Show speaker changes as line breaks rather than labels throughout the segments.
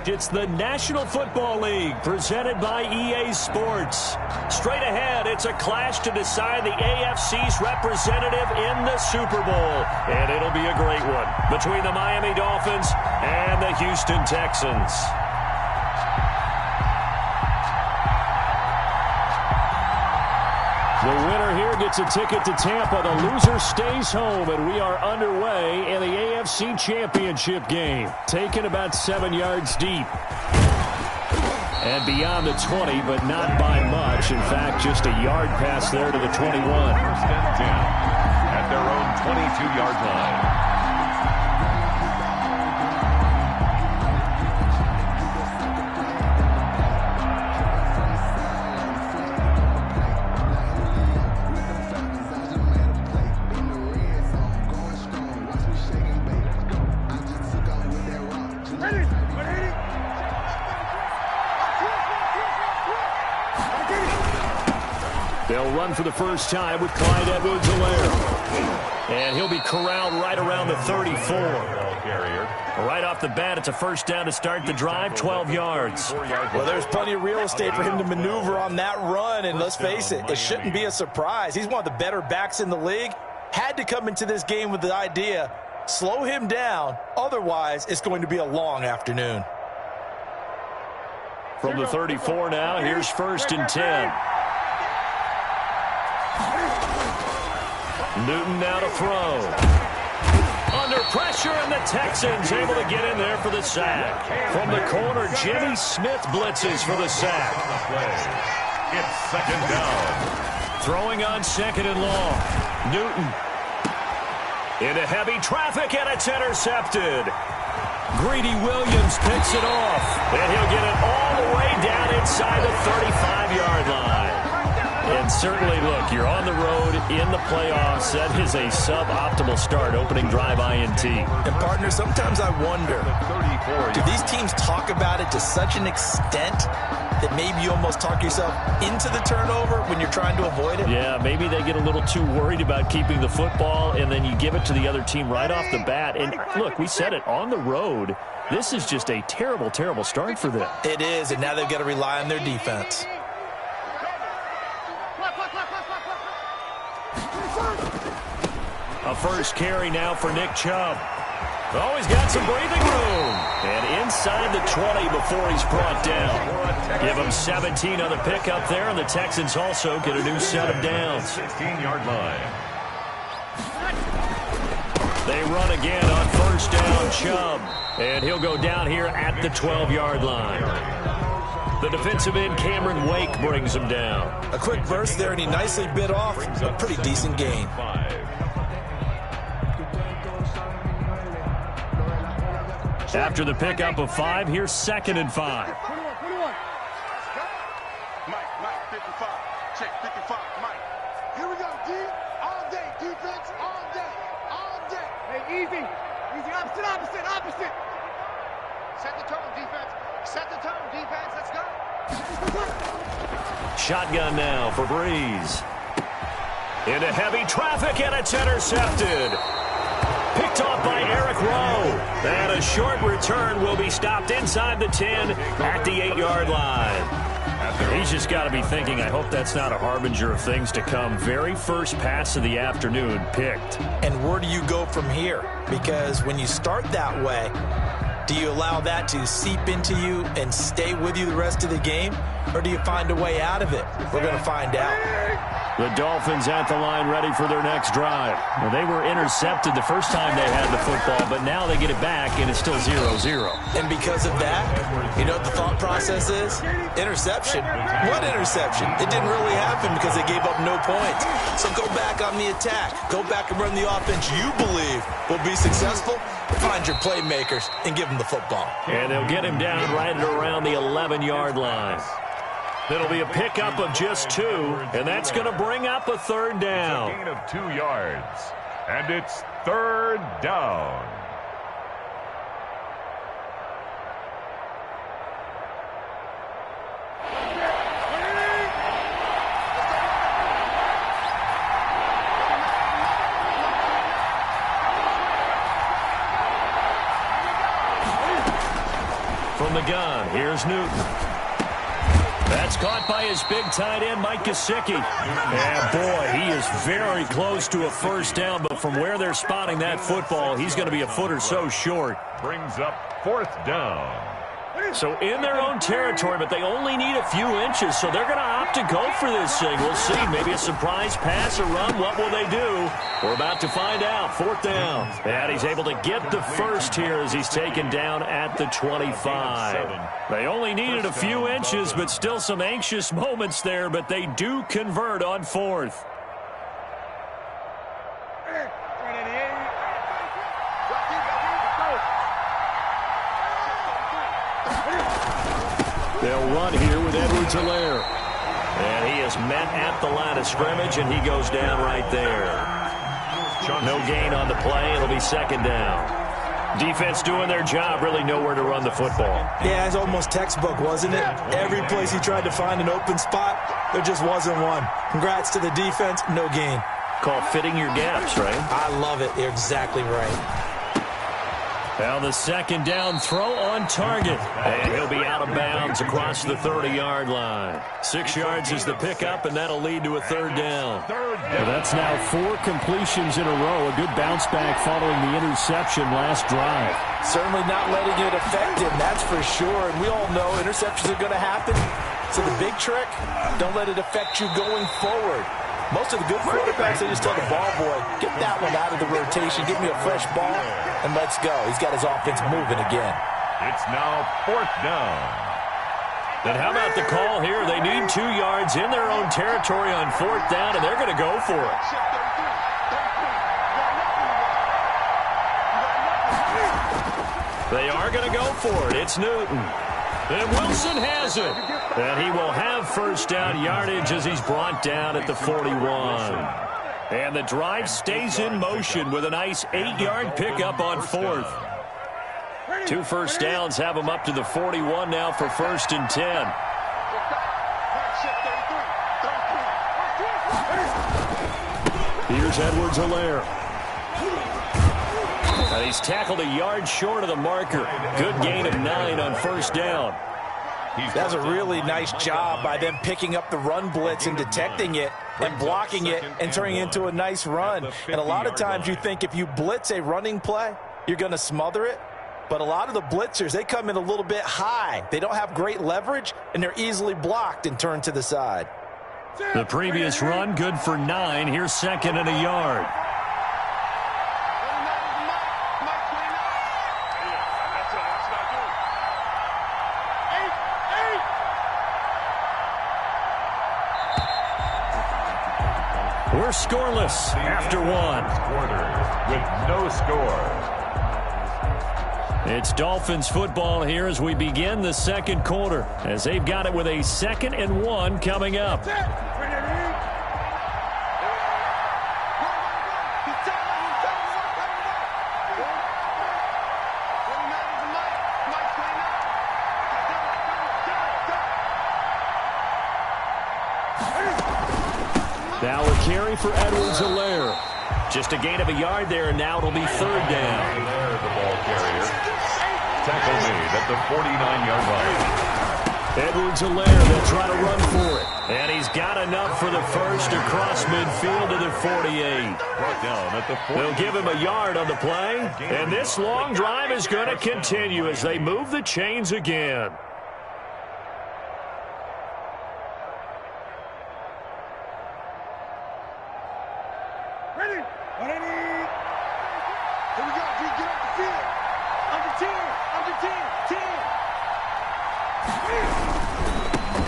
It's the National Football League presented by EA Sports. Straight ahead, it's a clash to decide the AFC's representative in the Super Bowl. And it'll be a great one between the Miami Dolphins and the Houston Texans. The winner here gets a ticket to Tampa. The loser stays home, and we are underway in the AFC Championship game. Taken about 7 yards deep. And beyond the 20, but not by much. In fact, just a yard pass there to the 21.
First and 10 at their own 22-yard line.
They'll run for the first time with Clyde Edwards-Helaire. And he'll be corralled right around the 34. Right off the bat, it's a first down to start the drive, 12 yards.
Well, there's plenty of real estate for him to maneuver on that run, and let's face it, it shouldn't be a surprise. He's one of the better backs in the league. Had to come into this game with the idea, slow him down, otherwise it's going to be a long afternoon.
From the 34 now, here's first and 10. Newton now to throw. Under pressure, and the Texans able to get in there for the sack. From the corner, Jimmy Smith blitzes for the sack.
It's second down.
Throwing on second and long. Newton. Into heavy traffic, and it's intercepted. Greedy Williams picks it off. And he'll get it all the way down inside the 35-yard line. And certainly, look, you're on the road in the playoffs. That is a suboptimal start, opening drive INT.
And, partner, sometimes I wonder, do these teams talk about it to such an extent that maybe you almost talk yourself into the turnover when you're trying to avoid it?
Yeah, maybe they get a little too worried about keeping the football, and then you give it to the other team right off the bat. And, look, we said it, on the road, this is just a terrible, terrible start for them.
It is, and now they've got to rely on their defense.
A first carry now for Nick Chubb. Oh, he's got some breathing room. And inside the 20 before he's brought down. Give him 17 on the pickup there, and the Texans also get a new set of downs.
16-yard line.
They run again on first down, Chubb. And he'll go down here at the 12-yard line. The defensive end, Cameron Wake, brings him down.
A quick burst there, and he nicely bit off a pretty decent gain.
After the pickup of 5, here's second and 5.
Mike, 55. Check 55, Mike. Here we go, D. All day, defense, all day, all day. Hey, easy, opposite. Set the tone, defense. Set the tone, defense. Let's go.
Shotgun now for Breeze. Into heavy traffic, and it's intercepted. Picked off by Eric Rowe. And a short return will be stopped inside the 10 at the 8-yard line. He's just got to be thinking, I hope that's not a harbinger of things to come. Very first pass of the afternoon picked.
And where do you go from here? Because when you start that way, do you allow that to seep into you and stay with you the rest of the game? Or do you find a way out of it? We're going to find out.
The Dolphins at the line ready for their next drive. Well, they were intercepted the first time they had the football, but now they get it back, and it's still 0-0.
And because of that, you know what the thought process is? Interception. What interception? It didn't really happen because they gave up no points. So go back on the attack. Go back and run the offense you believe will be successful. Find your playmakers and give them the football.
And they'll get him down right at around the 11-yard line. It'll be a pickup of just 2, and that's going to bring up a third down.
It's a gain of 2 yards, and it's third down.
From the gun, here's Newton. That's caught by his big tight end, Mike Gesicki. And, boy, he is very close to a first down, but from where they're spotting that football, he's going to be a foot or so short.
Brings up 4th down.
So in their own territory, but they only need a few inches, so they're going to opt to go for this thing. We'll see. Maybe a surprise pass or run. What will they do? We're about to find out. 4th down. And he's able to get the first here as he's taken down at the 25. They only needed a few inches, but still some anxious moments there, but they do convert on 4th. They'll run here with Edwards-Helaire. And he is met at the line of scrimmage, and he goes down right there. No gain on the play. It'll be 2nd down. Defense doing their job, really nowhere to run the football.
Yeah, it's almost textbook, wasn't it? Every place he tried to find an open spot, there just wasn't one. Congrats to the defense, no gain.
Call fitting your gaps, right?
I love it. You're exactly right.
Now the 2nd down throw on target. And he'll be out of bounds across the 30-yard line. 6 yards is the pickup, and that'll lead to a 3rd down.
Well, that's now 4 completions in a row. A good bounce back following the interception last drive.
Certainly not letting it affect him, that's for sure. And we all know interceptions are going to happen. So the big trick, don't let it affect you going forward. Most of the good quarterbacks, they just tell the ball boy, get that one out of the rotation, give me a fresh ball, and let's go. He's got his offense moving again.
It's now 4th down.
And how about the call here? They need 2 yards in their own territory on 4th down, and they're going to go for it. They are going to go for it. It's Newton. And Wilson has it. And he will have first down yardage as he's brought down at the 41. And the drive stays in motion with a nice 8-yard pickup on 4th. 2 first downs have him up to the 41 now for 1st and 10. Here's Edwards-Helaire. And he's tackled a yard short of the marker. Good gain of 9 on 1st down.
That's a really nice job by them picking up the run blitz and detecting it and blocking it and turning it into a nice run. And a lot of times you think if you blitz a running play, you're going to smother it. But a lot of the blitzers, they come in a little bit high. They don't have great leverage, and they're easily blocked and turned to the side.
The previous run, good for 9. Here's 2nd and a yard. We're scoreless after 1.
Quarter with no score.
It's Dolphins football here as we begin the 2nd quarter, as they've got it with a 2nd and 1 coming up. Now a carry for Edwards-Helaire. Just a gain of a yard there, and now it'll be 3rd down.
There, the ball carrier. Tackle made at the 49-yard line.
Edwards-Helaire, they'll try to run for it. And he's got enough for the first across midfield to the 48.
Brought down at the 40.
They'll give him a yard on the play. And this long drive is going to continue as they move the chains again.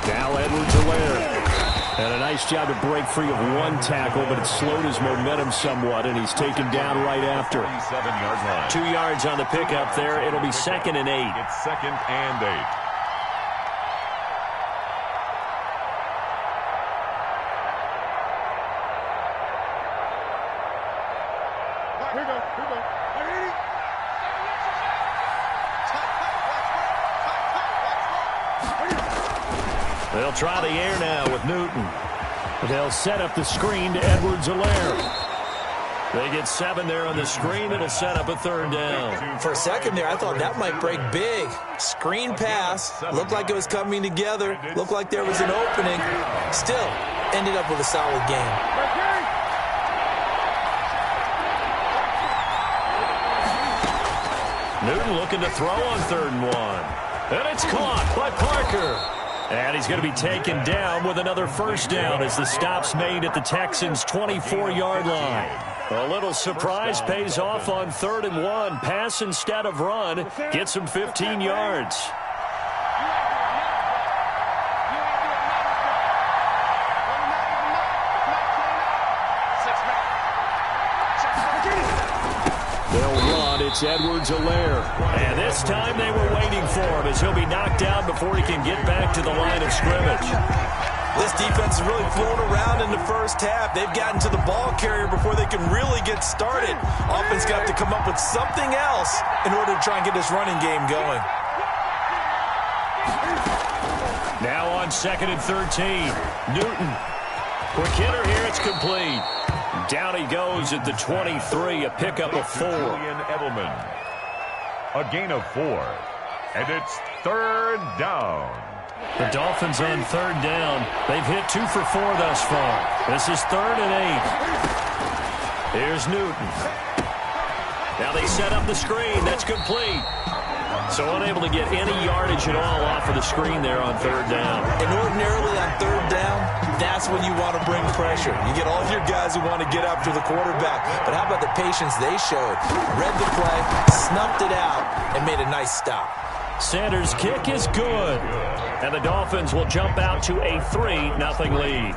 Now Edwards-Helaire. And a nice job to break free of 1 tackle, but it slowed his momentum somewhat, and he's taken down right after.
37-yard line.
2 yards on the pickup there. It'll be 2nd and 8.
It's 2nd and 8.
Here we go.
They'll try the air now with Newton. They'll set up the screen to Edwards-Helaire. They get 7 there on the screen. It'll set up a 3rd down.
For a second there, I thought that might break big. Screen pass. Looked like it was coming together. Looked like there was an opening. Still, ended up with a solid game.
Newton looking to throw on 3rd and 1. And it's caught by Parker. And he's going to be taken down with another 1st down as the stop's made at the Texans' 24-yard line. A little surprise pays off on 3rd and 1. Pass instead of run. Gets him 15 yards. They'll run. It's Edwards-Helaire. And this time they were waiting for him as he'll be knocked down before he can get back to the line of scrimmage.
This defense is really flown around in the first half. They've gotten to the ball carrier before they can really get started. Offense got to come up with something else in order to try and get this running game going.
Now on 2nd and 13. Newton. Quick hitter here. It's complete. Down he goes at the 23. A pickup of 4.
Julian Edelman. A gain of 4. And it's 3rd down.
The Dolphins on 3rd down. They've hit 2 for 4 thus far. This is 3rd and 8. Here's Newton. Now they set up the screen. That's complete. So unable to get any yardage at all off of the screen there on 3rd down.
And ordinarily on 3rd down, that's when you want to bring pressure. You get all of your guys who want to get after the quarterback. But how about the patience they showed? Read the play, snuffed it out, and made a nice stop.
Sanders' kick is good. And the Dolphins will jump out to a 3-0 lead.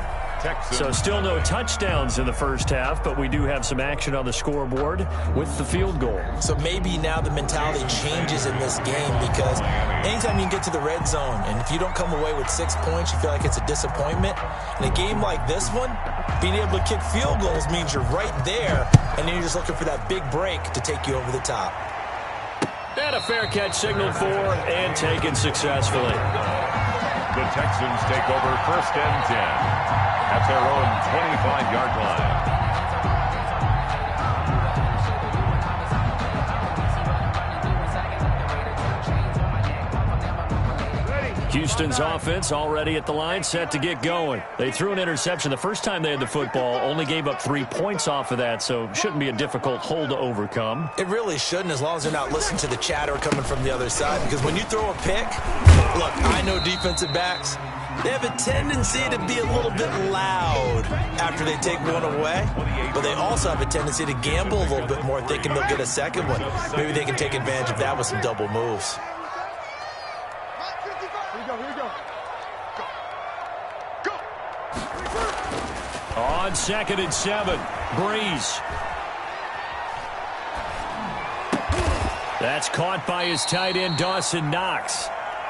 So still no touchdowns in the first half, but we do have some action on the scoreboard with the field goal.
So maybe now the mentality changes in this game because anytime you can get to the red zone, and if you don't come away with 6 points, you feel like it's a disappointment. In a game like this one, being able to kick field goals means you're right there, and then you're just looking for that big break to take you over the top.
And a fair catch signaled for and taken successfully.
The Texans take over 1st and 10 at their own 25-yard line.
Houston's offense already at the line, set to get going. They threw an interception the first time they had the football, only gave up 3 points off of that, so shouldn't be a difficult hole to overcome.
It really shouldn't, as long as they're not listening to the chatter coming from the other side, because when you throw a pick, look, I know defensive backs, they have a tendency to be a little bit loud after they take one away, but they also have a tendency to gamble a little bit more, thinking they'll get a second one. Maybe they can take advantage of that with some double moves.
On 2nd and 7, Breeze. That's caught by his tight end, Dawson Knox.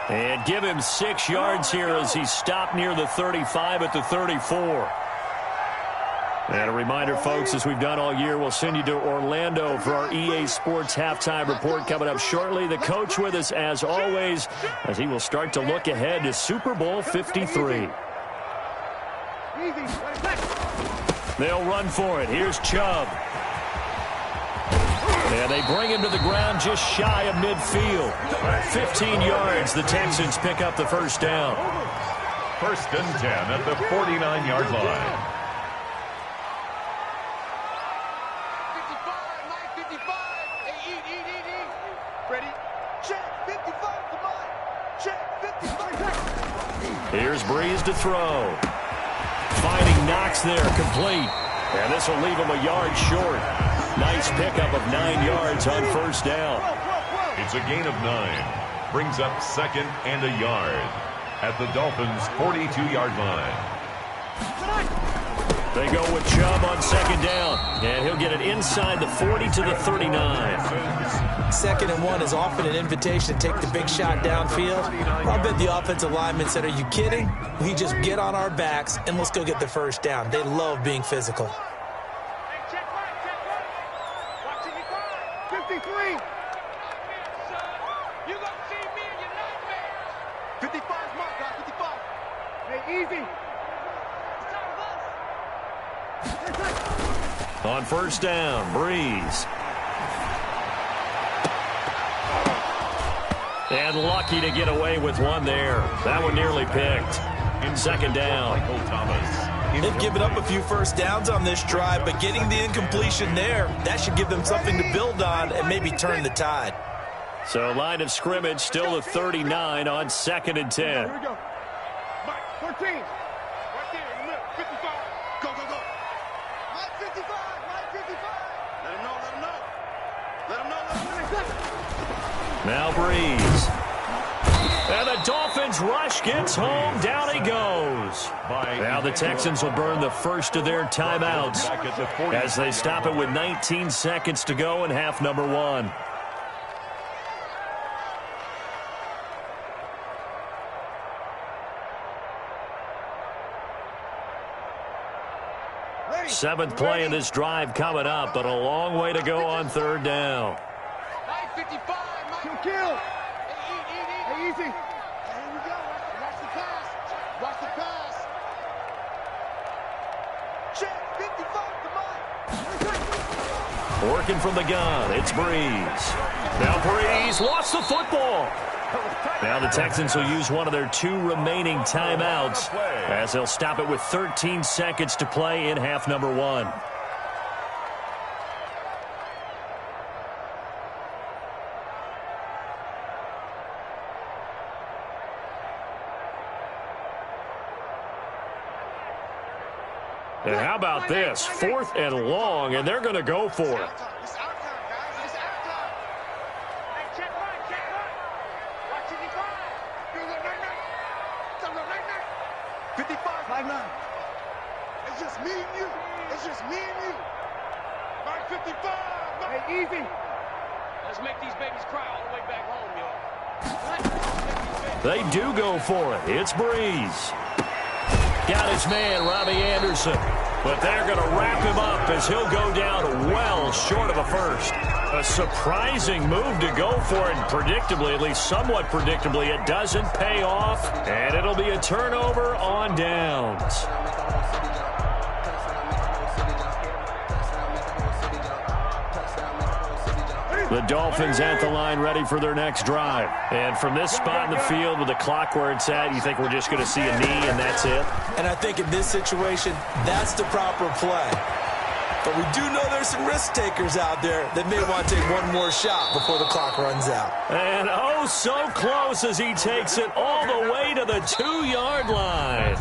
And give him 6 yards here as he stopped near the 35 at the 34. And a reminder, folks, as we've done all year, we'll send you to Orlando for our EA Sports Halftime Report coming up shortly. The coach with us, as always, as he will start to look ahead to Super Bowl 53. They'll run for it. Here's Chubb. And they bring him to the ground just shy of midfield. 15 yards. The Texans pick up the 1st down.
1st and 10 at the 49-yard line.
55. Hey, eat. Ready? Check. 55. Come on. Check. 55.
Here's Breeze to throw. Finding Knox there, complete. And this will leave him a yard short. Nice pickup of 9 yards on 1st down.
It's a gain of 9. Brings up 2nd and a yard at the Dolphins' 42-yard line.
They go with Chubb on 2nd down. And he'll get it inside the 40 to the 39.
2nd and 1 is often an invitation to take the big shot downfield. I bet the offensive lineman said, are you kidding? We just get on our backs and let's go get the 1st down. They love being physical.
Check right. Watch 53. You gonna see me in your nightmares. 55's mark, guys. 55. Hey, easy.
On first down, Breeze. And lucky to get away with one there. That one nearly picked. Second down.
They've given up a few first downs on this drive, but getting the incompletion there, that should give them something to build on and maybe turn the tide.
So line of scrimmage still at 39 on 2nd and 10.
Here we go. Mike, 14. Right there in the middle. 55. Go, go, go. Mike 55. Mike 55. Let him know, let him know. Let him know, let him know.
Now Breeze. And the Dolphins rush gets home. Down he goes. Now the Texans will burn the first of their timeouts as they stop it with 19 seconds to go in half number 1. Seventh play of this drive coming up, but a long way to go on third down.
Mike 55. Mike. Kill. Hey, easy. Here we go. Watch the pass. Watch the pass. Check. 55 to Mike.
Working from the gun, it's Breeze. Now Breeze lost the football. Now the Texans will use one of their 2 remaining timeouts as they'll stop it with 13 seconds to play in half number 1. And how about this? 4th and long, and they're going to go for it.
It's our time, guys. It's our time. Hey, check right, check right. Watch 55. Do a little night-night. Do a little night-night. 55. 5-9. It's just me and you. It's just me and you. Mike 55. Mike. Hey, easy. Let's make these babies cry all the way back home, yo.
They do go for it. It's Breeze. Got his man, Robbie Anderson. But they're going to wrap him up as he'll go down well short of a first. A surprising move to go for it. Predictably, at least somewhat predictably, it doesn't pay off. And it'll be a turnover on downs. The Dolphins at the line ready for their next drive. And from this spot in the field with the clock where it's at, you think we're just going to see a knee and that's it?
And I think in this situation, that's the proper play. But we do know there's some risk takers out there that may want to take one more shot before the clock runs out.
And oh, so close as he takes it all the way to the 2-yard line.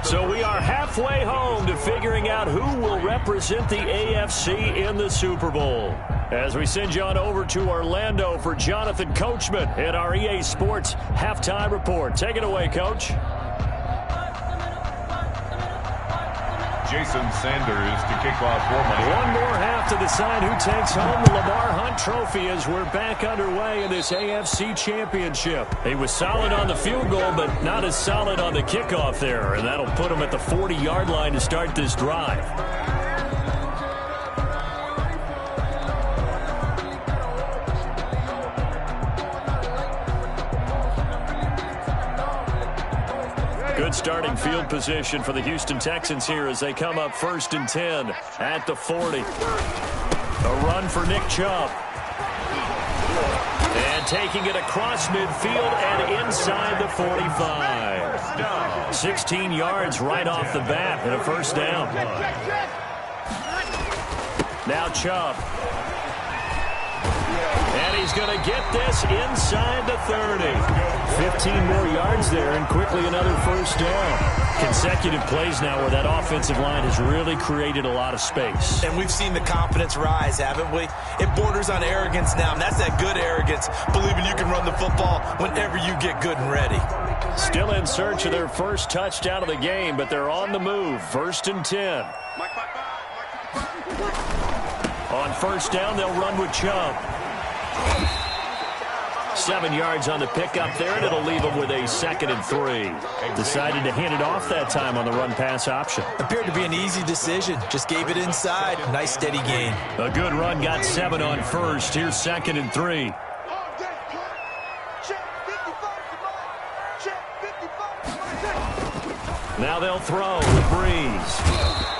So we are halfway home to figuring out who will represent the AFC in the Super Bowl. As we send you on over to Orlando for Jonathan Coachman at our EA Sports Halftime Report. Take it away, Coach.
Jason Sanders to kick off for Miami.
One more half to decide who takes home the Lamar Hunt Trophy as we're back underway in this AFC Championship. He was solid on the field goal, but not as solid on the kickoff there, and that'll put him at the 40-yard line to start this drive. Good starting field position for the Houston Texans here as they come up 1st and 10 at the 40. A run for Nick Chubb. And taking it across midfield and inside the 45. 16 yards right off the bat and a first down. Now Chubb. And he's going to get this inside the 30. 15 more yards there and quickly another first down. Consecutive plays now where that offensive line has really created a lot of space.
And we've seen the confidence rise, haven't we? It borders on arrogance now, and that's that good arrogance, believing you can run the football whenever you get good and ready.
Still in search of their first touchdown of the game, but they're on the move. 1st and 10. On first down, they'll run with Chubb. 7 yards on the pickup there, and it'll leave them with a 2nd and 3. Decided to hand it off that time on the run-pass option.
Appeared to be an easy decision. Just gave it inside. Nice, steady gain.
A good run, got 7 on first. Here's 2nd and 3. Now they'll throw with Breeze.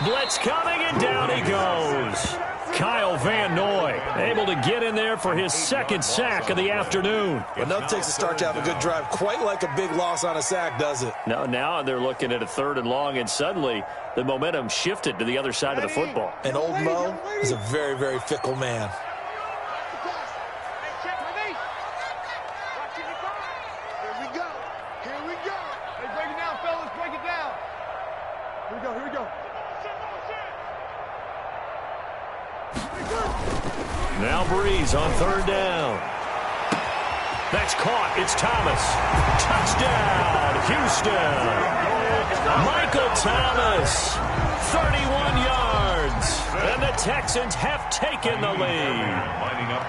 Blitz coming, and down he goes. Kyle Van Noy able to get in there for his second sack of the afternoon.
Enough takes a start to have a good drive, quite like a big loss on a sack, does it?
No, now they're looking at a 3rd and long, and suddenly the momentum shifted to the other side of the football.
And old Mo is a very, very fickle man.
Here we go.
Now Breeze on 3rd down. That's caught. It's Thomas. Touchdown, Houston. Michael Thomas, 31 yards. And the Texans have taken the lead.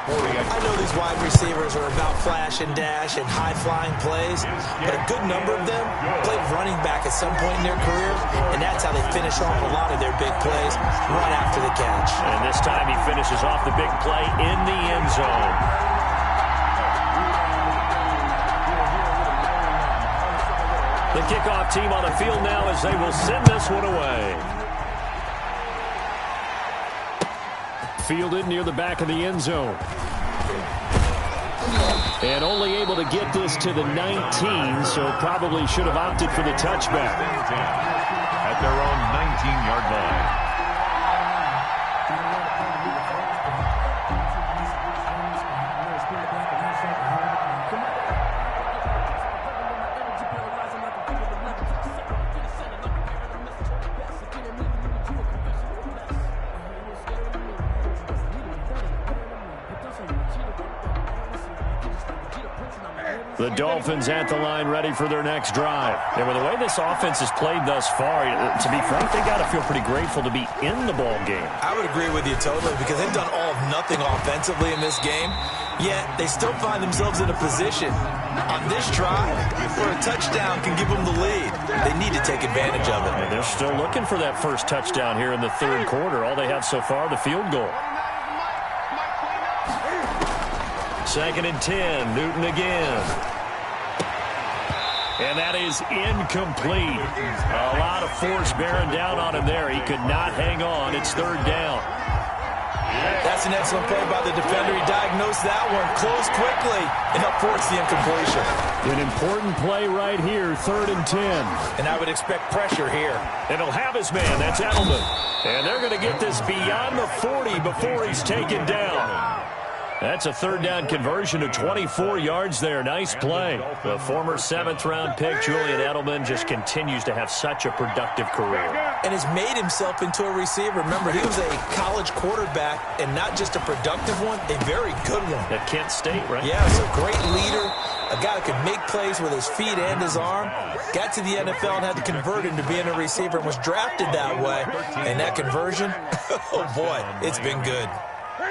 I know these wide receivers are about flash and dash and high-flying plays, but a good number of them played running back at some point in their career, and that's how they finish off a lot of their big plays right after the catch.
And this time he finishes off the big play in the end zone. The kickoff team on the field now as they will send this one away. Fielded near the back of the end zone. And only able to get this to the 19, so probably should have opted for the touchback.
At their own 19-yard line.
The Dolphins at the line ready for their next drive. And with the way this offense has played thus far, to be frank, they got to feel pretty grateful to be in the ball game.
I would agree with you totally because they've done all of nothing offensively in this game, yet they still find themselves in a position on this drive where a touchdown can give them the lead. They need to take advantage of it.
And they're still looking for that first touchdown here in the 3rd quarter. All they have so far, the field goal. 2nd and 10, Newton again. And that is incomplete. A lot of force bearing down on him there. He could not hang on. It's 3rd down.
That's an excellent play by the defender. He diagnosed that one, closed quickly, and helped force the incompletion.
An important play right here, 3rd and 10.
And I would expect pressure here.
And he'll have his man. That's Edelman. And they're going to get this beyond the 40 before he's taken down. That's a 3rd down conversion of 24 yards there. Nice play. The former 7th-round pick, Julian Edelman, just continues to have such a productive career.
And has made himself into a receiver. Remember, he was a college quarterback, and not just a productive one, a very good one.
At Kent State, right?
Yeah, so great leader, a guy that could make plays with his feet and his arm. Got to the NFL and had to convert into being a receiver and was drafted that way. And that conversion, oh boy, it's been good.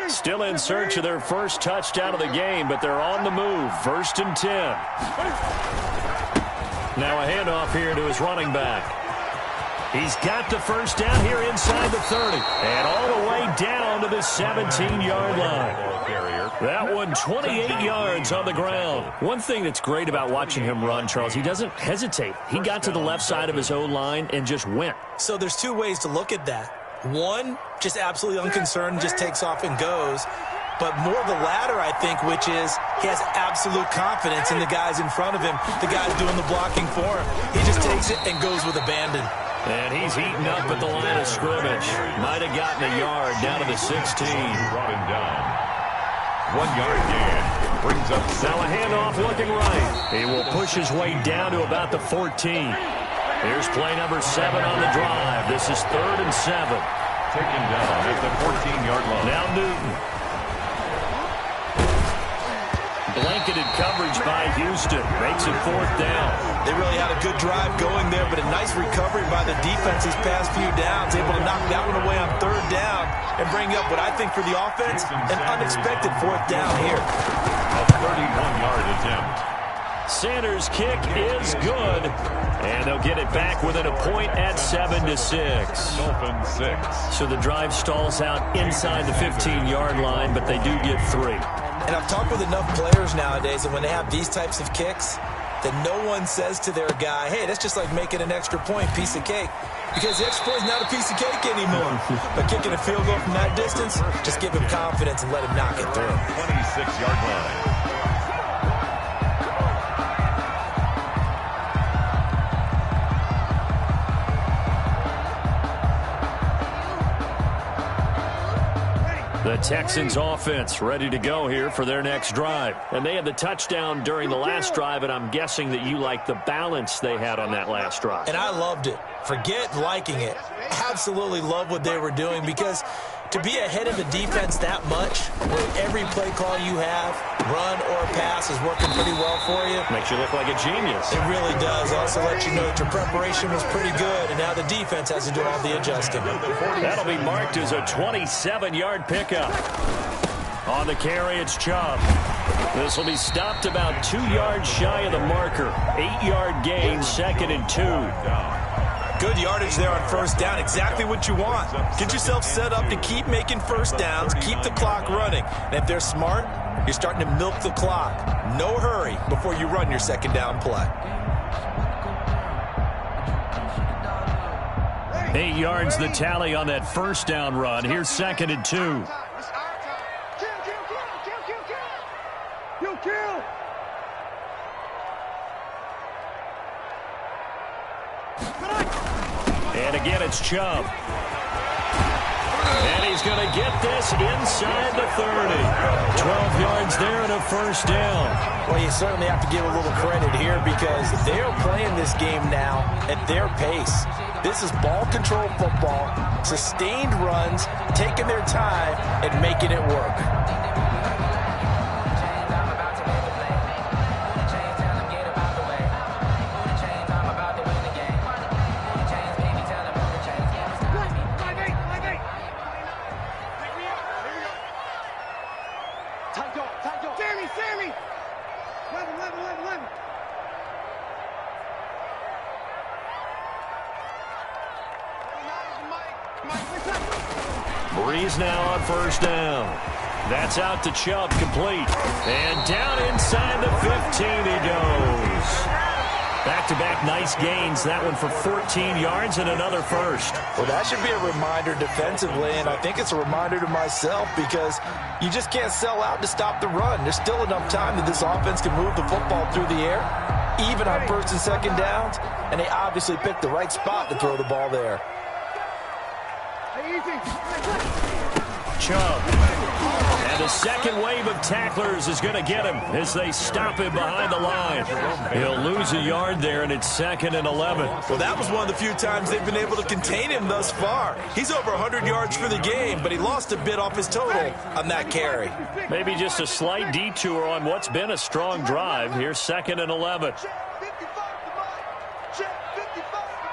Still in search of their first touchdown of the game, but they're on the move. 1st and 10. Now a handoff here to his running back. He's got the first down here inside the 30. And all the way down to the 17-yard line. That one 28 yards on the ground. One thing that's great about watching him run, Charles, he doesn't hesitate. He got to the left side of his own line and just went.
So there's 2 ways to look at that. One, just absolutely unconcerned, just takes off and goes. But more the latter, I think, which is he has absolute confidence in the guys in front of him, the guys doing the blocking for him. He just takes it and goes with abandon.
And he's eaten up at the line of scrimmage. Might have gotten a yard down to the 16.
Brought him down. 1-yard gain. Brings up
now a handoff looking right. He will push his way down to about the 14. Here's play number 7 on the drive. This is 3rd and 7.
Taken down at the 14-yard line.
Now Newton. Blanketed coverage by Houston. Makes it 4th down.
They really had a good drive going there, but a nice recovery by the defense these past few downs. Able to knock that one away on 3rd down and bring up what I think for the offense, an unexpected 4th down here.
A 31-yard attempt.
Sanders' kick is good. And they'll get it back within a point at 7-6.
Dolphins 6.
So the drive stalls out inside the 15-yard line, but they do get 3.
And I've talked with enough players nowadays that when they have these types of kicks, that no one says to their guy, hey, that's just like making an extra point, piece of cake. Because the extra point is not a piece of cake anymore. But kicking a field goal from that distance, just give him confidence and let him knock it through.
26-yard line.
The Texans offense ready to go here for their next drive. And they had the touchdown during the last drive, and I'm guessing that you like the balance they had on that last drive.
And I loved it. Forget liking it. Absolutely love what they were doing, because to be ahead of the defense that much, where every play call you have, run or pass, is working pretty well for you.
Makes you look like a genius.
It really does. Also let you know that your preparation was pretty good, and now the defense has to do all the adjusting.
That'll be marked as a 27-yard pickup. On the carry, it's Chubb. This will be stopped about 2 yards shy of the marker. 8-yard gain, 2nd and 2.
Good yardage there on first down. Exactly what you want. Get yourself set up to keep making first downs, keep the clock running. And if they're smart, you're starting to milk the clock. No hurry before you run your second down play.
8 yards the tally on that first down run. Here's 2nd and 2.
Kill!
And again, it's Chubb. And he's going to get this inside the 30. 12 yards there and a first down.
Well, you certainly have to give a little credit here, because they're playing this game now at their pace. This is ball control football, sustained runs, taking their time and making it work.
Sammy! 11.
Breeze now on first down. That's out to Chubb, complete. And down inside the 15 he goes. Back-to-back nice gains. That one for 14 yards and another first.
Well, that should be a reminder defensively, and I think it's a reminder to myself, because you just can't sell out to stop the run. There's still enough time that this offense can move the football through the air, even on first and second downs, and they obviously picked the right spot to throw the ball there.
Chubb. And the second wave of tacklers is going to get him as they stop him behind the line. He'll lose a yard there, and it's 2nd and 11.
Well, that was one of the few times they've been able to contain him thus far. He's over 100 yards for the game, but he lost a bit off his total on that carry.
Maybe just a slight detour on what's been a strong drive. Here's 2nd and 11.
Check 55 to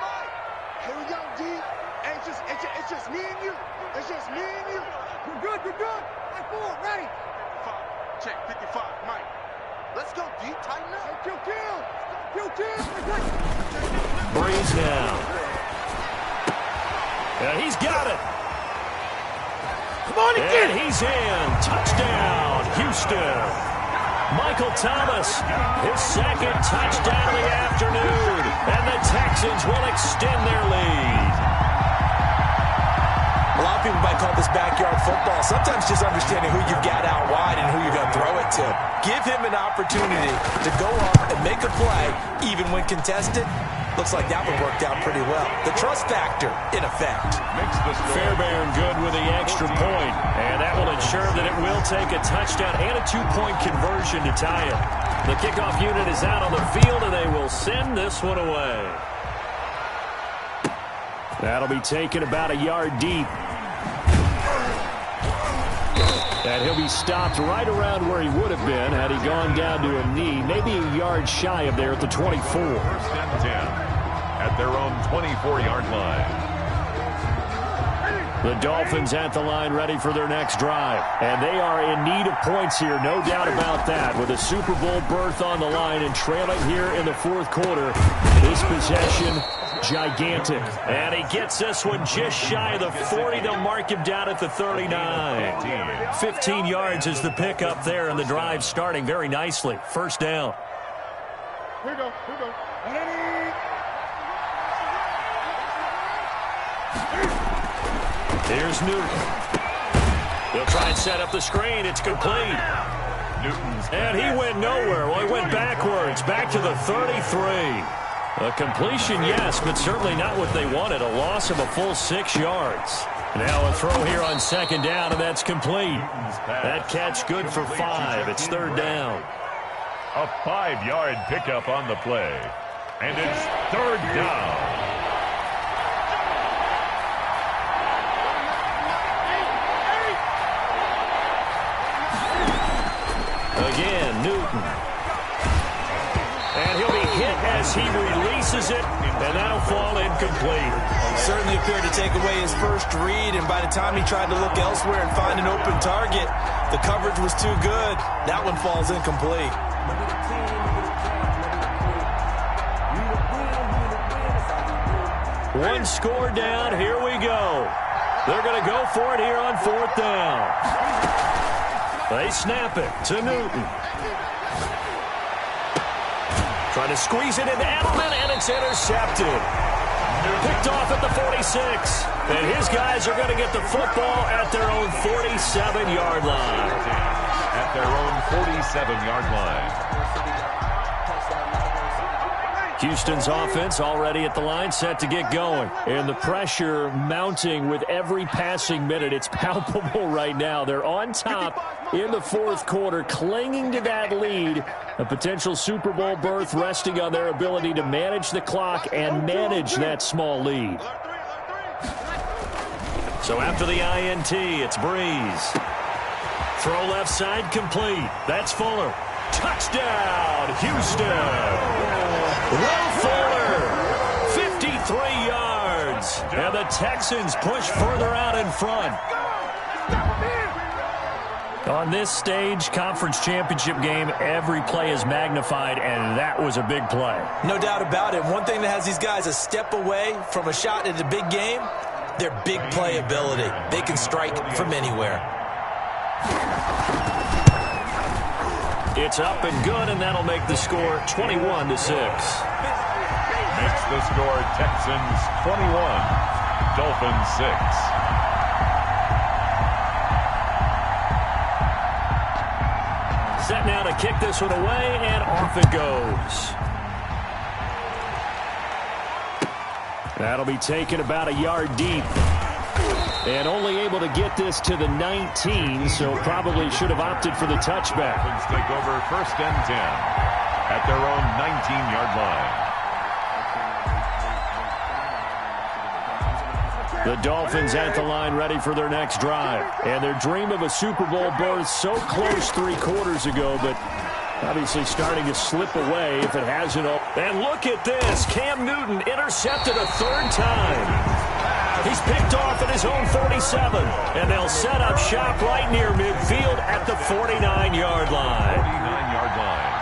Mike. Here we go, D. It's just me and you. It's just me and you. We're good. Right forward, ready. 55. Check 55, Mike. Let's go, D. Tighten up. Kill.
Breeze now. Yeah, he's got it.
Come on,
and he's in. Touchdown, Houston. Michael Thomas, his second touchdown of the afternoon. And the Texans will extend their lead.
A lot of people might call this backyard football. Sometimes just understanding who you've got out wide and who you're going to throw it to. Give him an opportunity to go up and make a play, even when contested. Looks like that one worked out pretty well. The trust factor, in effect.
Fairbairn good with the extra point. And that will ensure that it will take a touchdown and a 2-point conversion to tie it. The kickoff unit is out on the field, and they will send this one away. That'll be taken about a yard deep. And he'll be stopped right around where he would have been had he gone down to a knee, maybe a yard shy of there at the 24.
First and 10 at their own 24-yard line.
The Dolphins at the line ready for their next drive. And they are in need of points here, no doubt about that. With a Super Bowl berth on the line and trailing here in the fourth quarter. This possession, gigantic. And he gets this one just shy of the 40. They'll mark him down at the 39. 15 yards is the pickup there, and the drive starting very nicely. First down.
Here we go.
Here's Newton. They'll try and set up the screen. It's complete. And he went nowhere. Well, he went backwards, back to the 33. A completion, yes, but certainly not what they wanted. A loss of a full 6 yards. Now a throw here on second down, and that's complete. That catch good for 5. It's third down.
A 5-yard pickup on the play. And it's third down.
Again, Newton. And he'll be hit as he releases it, and that'll fall incomplete.
Certainly appeared to take away his first read, and by the time he tried to look elsewhere and find an open target, the coverage was too good. That one falls incomplete.
One score down. Here we go. They're going to go for it here on fourth down. They snap it to Newton. Trying to squeeze it into Edelman, and it's intercepted. Picked off at the 46. And his guys are going to get the football at their own 47-yard line.
At their own 47-yard line.
Houston's offense already at the line, set to get going. And the pressure mounting with every passing minute. It's palpable right now. They're on top in the fourth quarter, clinging to that lead. A potential Super Bowl berth resting on their ability to manage the clock and manage that small lead. So after the INT, it's Breeze. Throw left side complete. That's Fuller. Touchdown, Houston. Will Fuller, 53 yards. And the Texans push further out in front. On this stage, conference championship game, every play is magnified, and that was a big play.
No doubt about it. One thing that has these guys a step away from a shot at a big game, their big play ability. They can strike from anywhere.
It's up and good, and that'll make the score 21-6.
Makes the score Texans 21, Dolphins 6.
Set now to kick this one away, and off it goes. That'll be taken about a yard deep. And only able to get this to the 19, so probably should have opted for the touchback.
Dolphins take over first and 10 at their own 19-yard line.
The Dolphins at the line ready for their next drive. And their dream of a Super Bowl berth so close 3 quarters ago, but obviously starting to slip away if it hasn't. And look at this. Cam Newton intercepted a third time. He's picked off at his own 47. And they'll set up shop right near midfield at the 49-yard line.
49-yard line.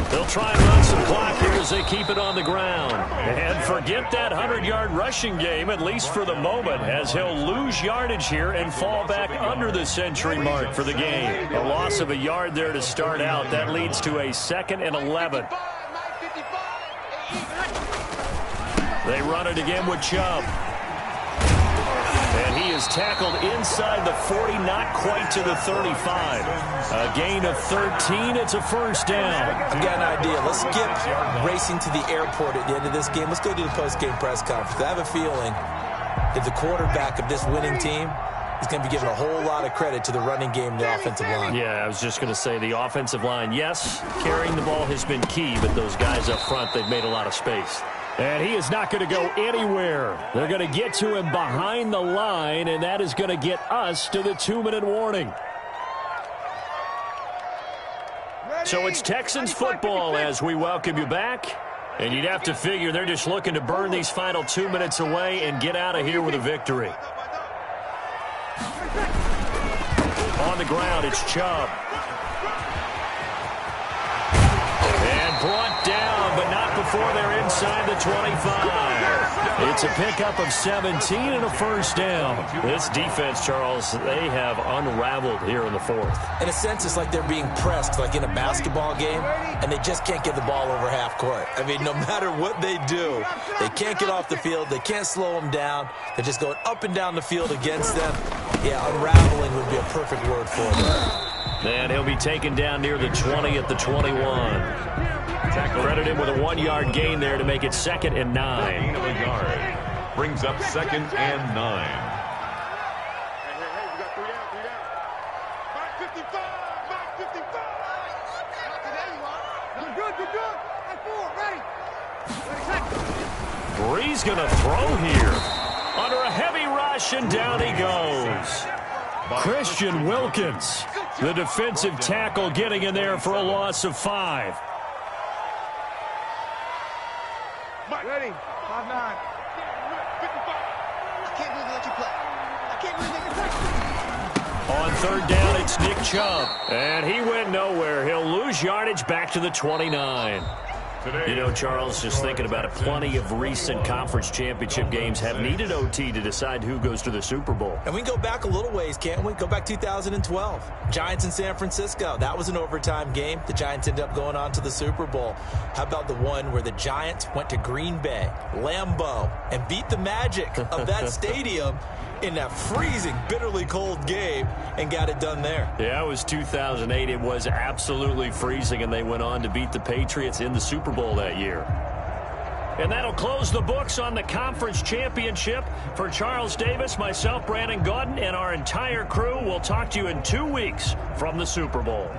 They'll try and run some clock here as they keep it on the ground. And forget that 100-yard rushing game, at least for the moment, as he'll lose yardage here and fall back under the century mark for the game. A loss of a yard there to start out. That leads to a 2nd and 11. They run it again with Chubb. And he is tackled inside the 40, not quite to the 35. A gain of 13. It's a first down.
I've got an idea. Let's skip racing to the airport at the end of this game. Let's go to the post-game press conference. I have a feeling that the quarterback of this winning team is going to be given a whole lot of credit to the running game and the offensive line.
Yeah, I was just going to say the offensive line, yes, carrying the ball has been key, but those guys up front, they've made a lot of space. And he is not going to go anywhere. They're going to get to him behind the line, and that is going to get us to the 2-minute warning. So it's Texans football as we welcome you back. And you'd have to figure they're just looking to burn these final 2 minutes away and get out of here with a victory. On the ground, it's Chubb. before they're inside the 25. It's a pickup of 17 and a first down. This defense, Charles, they have unraveled here in the fourth.
In a sense, it's like they're being pressed, like in a basketball game, and they just can't get the ball over half court. I mean, no matter what they do, they can't get off the field. They can't slow them down. They're just going up and down the field against them. Yeah, unraveling would be a perfect word for them.
And he'll be taken down near the 20 at the 21. Credit him with a 1-yard gain there to make it 2nd and 9.
Gain of a yard. Brings up 2nd and 9.
Hey, we got 3 down. Back 55. Not today, you are. You're good. Back 4, ready.
Bree's going to throw here. Under a heavy rush, and down he goes. Christian Wilkins, the defensive tackle, getting in there for a loss of 5.
Ready. 5-9. 55. I can't believe they let you play. I can't believe they can play.
On 3rd down, it's Nick Chubb. And he went nowhere. He'll lose yardage back to the 29. You know, Charles, just thinking about it, plenty of recent conference championship games have needed OT to decide who goes to the Super Bowl.
And we can go back a little ways, can't we? Go back 2012. Giants in San Francisco. That was an overtime game. The Giants ended up going on to the Super Bowl. How about the one where the Giants went to Green Bay, Lambeau, and beat the Magic of that stadium in that freezing, bitterly cold game and got it done there?
Yeah, it was 2008. It was absolutely freezing, and they went on to beat the Patriots in the Super Bowl that year. And that'll close the books on the conference championship. For Charles Davis, myself, Brandon Gaudin, and our entire crew, we'll talk to you in 2 weeks from the Super Bowl.